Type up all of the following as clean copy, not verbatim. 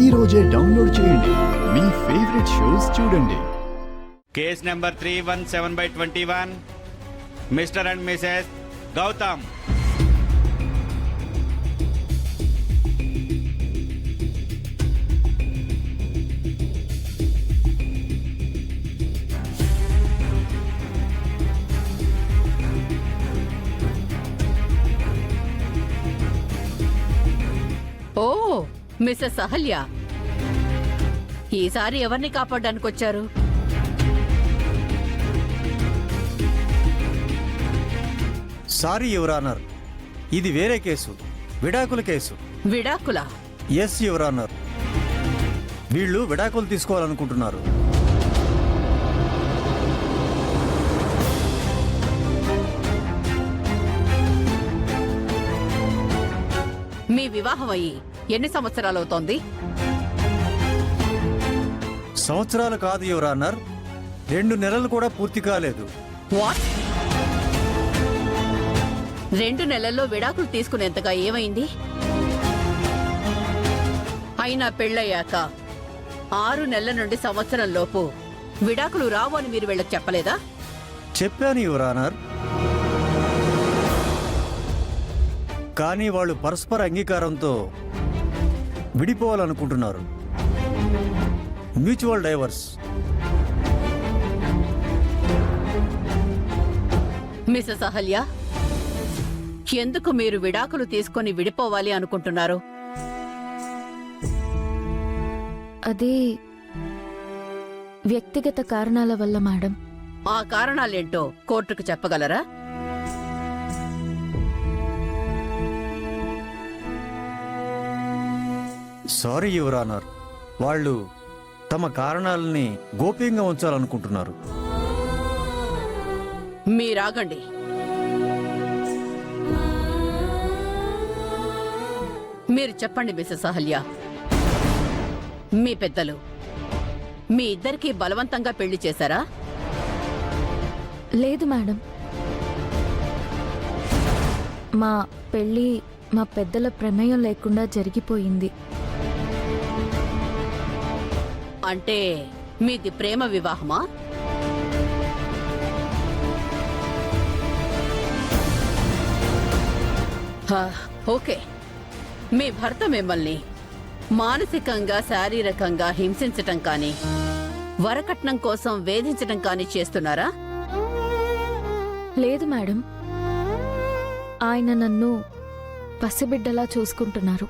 ఈ రోజే డౌన్లోడ్ చేయండి. మీ ఫేవరెట్ షోస్ చూడండి. Case number 317/21 Mr and Mrs Gautam. ఓ మిస్సెస్ అహల్య, ఈసారి ఎవరిని కాపాడడానికి వచ్చారు? సారీ యువర్ ఆనర్, ఇది వేరే కేసు, విడాకుల కేసు. విడాకుల? ఎస్ యువర్ ఆనర్, వీళ్ళు విడాకులు తీసుకోవాలనుకుంటున్నారు. మీ వివాహం అయ్యి ఎన్ని సంవత్సరాలవుతోంది? సంవత్సరాలు కాదు యువర్ ఆనర్, 2 నెలలు కూడా పూర్తి కాలేదు. వాట్? 2 నెలల్లో విడాకులు తీసుకునేంతగా ఏమైంది? అయినా పెళ్ళయ్యాక 6 నెలల నుండి సంవత్సరం లోపు విడాకులు రావు అని మీరు వీళ్ళకి చెప్పలేదా? చెప్పాను యువర్ ఆనర్, కానీ వాళ్ళు పరస్పర అంగీకారంతో విడిపోవాలనుకుంటున్నారు. Mutual divorce. మిసెస్ అహల్య, ఎందుకు మీరు విడాకులు తీసుకొని విడిపోవాలి అనుకుంటున్నారు? అది వ్యక్తిగత కారణాల వల్ల మేడం. ఆ కారణాలేంటో కోర్టుకు చెప్పగలరా? సారీ యువర్ ఆనర్, వాళ్ళు తమ కారణాలని గోప్యంగా ఉంచాలనుకుంటున్నారు. మీరాగండి. మీరు చెప్పండి మిసెస్ అహల్య, మీ పెద్దలు మీ ఇద్దరికీ బలవంతంగా పెళ్లి చేశారా? లేదు మేడం, మా పెళ్ళి మా పెద్దల ప్రమేయం లేకుండా జరిగిపోయింది. అంటే మీది ప్రేమ వివాహమా? ఓకే, మీ భర్త మిమ్మల్ని మానసికంగా శారీరకంగా హింసించటం కానీ వరకట్నం కోసం వేధించటం కానీ చేస్తున్నారా? లేదు మేడం, ఆయన నన్ను పసిబిడ్డలా చూసుకుంటున్నారు.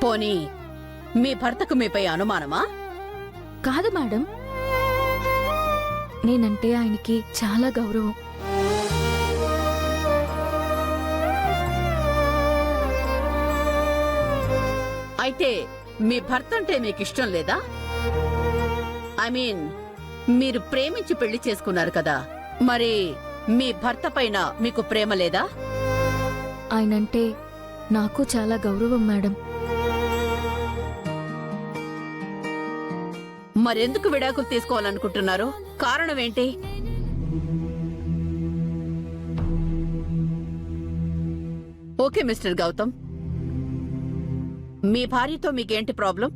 పోనీ మీ భర్తకు మీపై అనుమానమా? కాదు మేడం, నేనంటే ఆయనకి చాలా గౌరవం. అయితే మీ భర్త అంటే మీకు ఇష్టం లేదా? ఐ మీన్, మీరు ప్రేమించి పెళ్లి చేసుకున్నారు కదా, మరి మీ భర్త పైన మీకు ప్రేమ లేదా? ఆయనంటే నాకు చాలా గౌరవం మేడం. మరెందుకు విడాకులు తీసుకోవాలనుకుంటున్నారు? కారణం ఏంటి? ఓకే మిస్టర్ గౌతమ్, మీ భార్యతో మీకేంటి ప్రాబ్లం?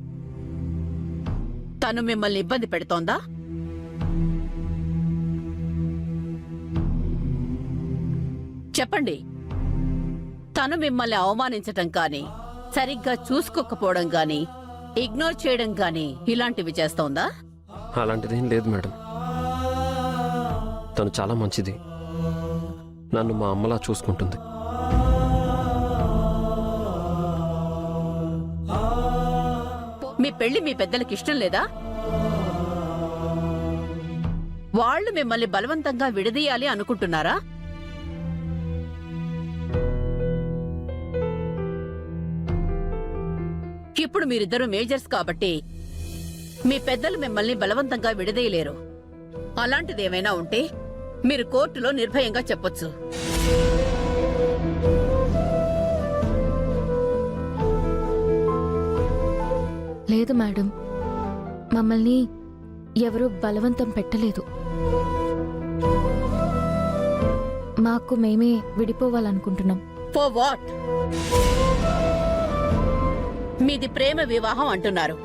తను మిమ్మల్ని ఇబ్బంది పెడుతోందా? చెప్పండి. తను మిమ్మల్ని అవమానించటం కానీ, సరిగ్గా చూసుకోకపోవడం కానీ, ఇగ్నోర్ చేయడం కానీ ఇలాంటివి చేస్తోందా? అలాంటిదేం లేదు మేడం. తను చాలా మంచిది, నన్ను మా అమ్మలా చూసుకుంటుంది. మీ పెళ్లి మీ పెద్దలకి ఇష్టం లేదా? వాళ్ళు మిమ్మల్ని బలవంతంగా విడదీయాలి అనుకుంటున్నారా? ఇప్పుడు మీరిద్దరూ మేజర్స్ కాబట్టి మీ పెద్దలు మిమ్మల్ని బలవంతంగా విడదీయలేరు. అలాంటిదేమైనా ఉంటే మీరు కోర్టులో నిర్భయంగా చెప్పొచ్చు. లేదు మేడం, మమ్మల్ని ఎవరూ బలవంతం పెట్టలేదు. మాకు మేమే విడిపోవాలనుకుంటున్నాం. For what? మీది ప్రేమ వివాహం అంటున్నారు.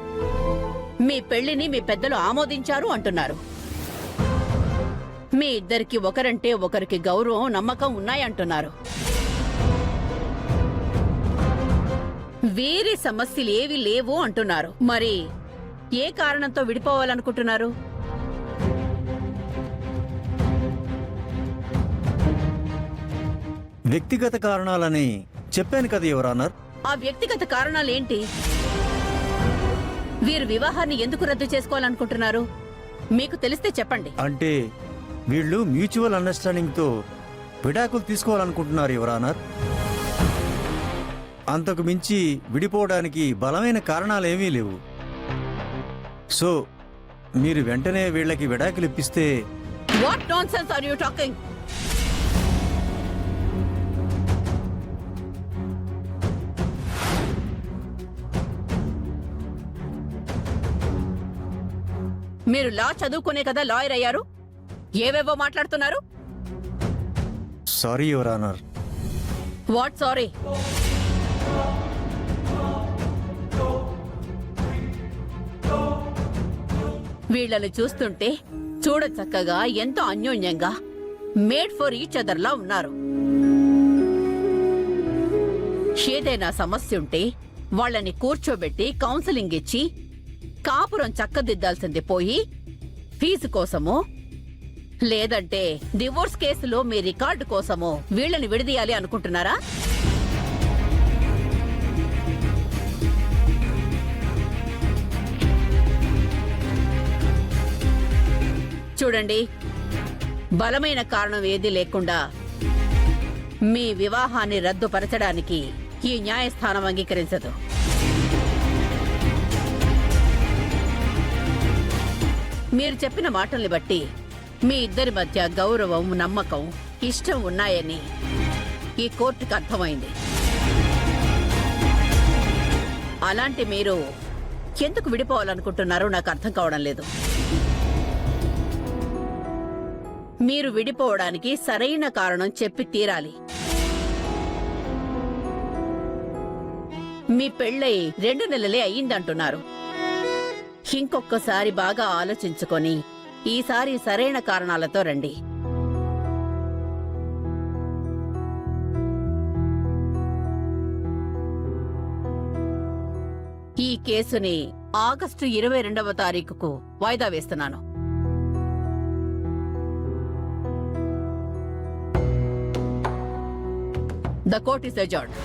మీ పెళ్లిని మీ పెద్దలు ఆమోదించారు అంటున్నారు. మీ ఇద్దరికి ఒకరంటే ఒకరికి గౌరవం, నమ్మకం ఉన్నాయంటున్నారు. వేరే సమస్యలు ఏవి లేవు అంటున్నారు. మరి ఏ కారణంతో విడిపోవాలనుకుంటున్నారు? వ్యక్తిగత కారణాలని చెప్పాను కదా యువర్ ఆనర్. ఆ వ్యక్తిగత కారణాలేంటి? వీరు వివాహాన్ని ఎందుకు రద్దు చేసుకోవాలనుకుంటున్నారు? మీకు తెలిస్తే చెప్పండి. అంటే వీళ్ళు మ్యూచువల్ అండర్స్టాండింగ్తో విడాకులు తీసుకోవాలనుకుంటున్నారు యువర్ ఆనర్. అంతకు మించి విడిపోవడానికి బలమైన కారణాలేమీ లేవు. సో మీరు వెంటనే వీళ్ళకి విడాకులు ఇప్పిస్తే. What nonsense are you talking? మీరు లా చదువుకునే కదా లాయర్ అయ్యారు. ఏవేవో మాట్లాడుతున్నారు. Sorry your honour. What sorry? వీళ్ళని చూస్తుంటే చూడచక్కగా ఎంతో అన్యోన్యంగా మేడ్ ఫర్ ఈచ్ అదర్ లా ఉన్నారు. ఏదైనా సమస్య ఉంటే వాళ్ళని కూర్చోబెట్టి కౌన్సిలింగ్ ఇచ్చి కాపురం చక్కదిద్దాల్సింది పోయి ఫీజు కోసమో లేదంటే డివోర్స్ కేసులో మీ రికార్డు కోసమో వీళ్ళని విడదీయాలి అనుకుంటున్నారా? చూడండి, బలమైన కారణం ఏదీ లేకుండా మీ వివాహాన్ని రద్దుపరచడానికి ఈ న్యాయస్థానం అంగీకరించదు. మీరు చెప్పిన మాటల్ని బట్టి మీ ఇద్దరి మధ్య గౌరవం, నమ్మకం, ఇష్టం ఉన్నాయని ఈ కోర్టుకు అర్థమైంది. అలాంటి మీరు ఎందుకు విడిపోవాలనుకుంటున్నారో నాకు అర్థం కావడం లేదు. మీరు విడిపోవడానికి సరైన కారణం చెప్పి తీరాలి. మీ పెళ్ళై 2 నెలలే అయ్యిందంటున్నారు. ఇంకొక్కసారి బాగా ఆలోచించుకొని ఈసారి సరైన కారణాలతో రండి. ఈ కేసుని ఆగస్టు 22వ తారీఖుకు వాయిదా వేస్తున్నాను. The court is adjourned.